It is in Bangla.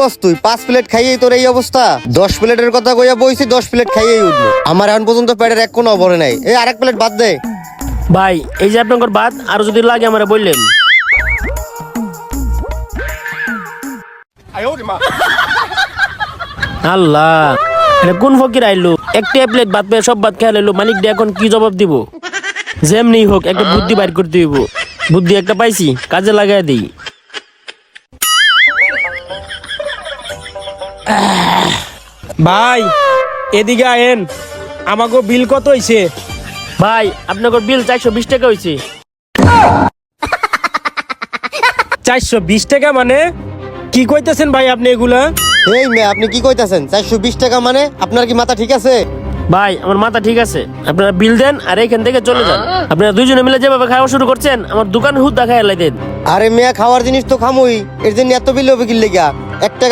বস তুই 5 প্লেট খাইয়েই তোর এই অবস্থা? 10 প্লেটের কথা কইয়া বইছি, 10 প্লেট খাইয়েই উঠলো। আমার এখন পর্যন্ত পেটের এক কোনো ভরে নাই। এই আরেক প্লেট বাদ দে। ভাই এই যে আপনার ভাত, আর যদি লাগে আমারে বললেন। আল্লাহ, এটা কোন ফকির আইলো? একটা প্লেট ভাত পেয়ে সব ভাত খেয়ে লাইলো। মালিক দিয়ে এখন কি জবাব দিব? যেমনি হোক একটা বুদ্ধি বাইর করতে হইব। বুদ্ধি একটা পাইছি, কাজে লাগাই দিই। ভাই এদিকে আয়েন, আমাকে বিল কত হইছে? ভাই আপনার বিল 420 টাকা হয়েছে। 420 টাকা মানে কি কইতেছেন ভাই আপনি এগুলা? এই মেয়ে, আপনি কি কইতাছেন? 420 টাকা মানে? আপনার কি মাথা ঠিক আছে? ভাই আমার মাথা ঠিক আছে, আপনারা বিল দেন আর এখান থেকে চলে যান। আপনারা দুইজনে মিলে যেভাবে খাওয়া শুরু করছেন, আমার দোকান হুদ দেখায় দেন। আরে মেয়া, খাওয়ার জিনিস তো খামুই, এর জন্য এত বিল হবে কি লেগা? 1 টাকা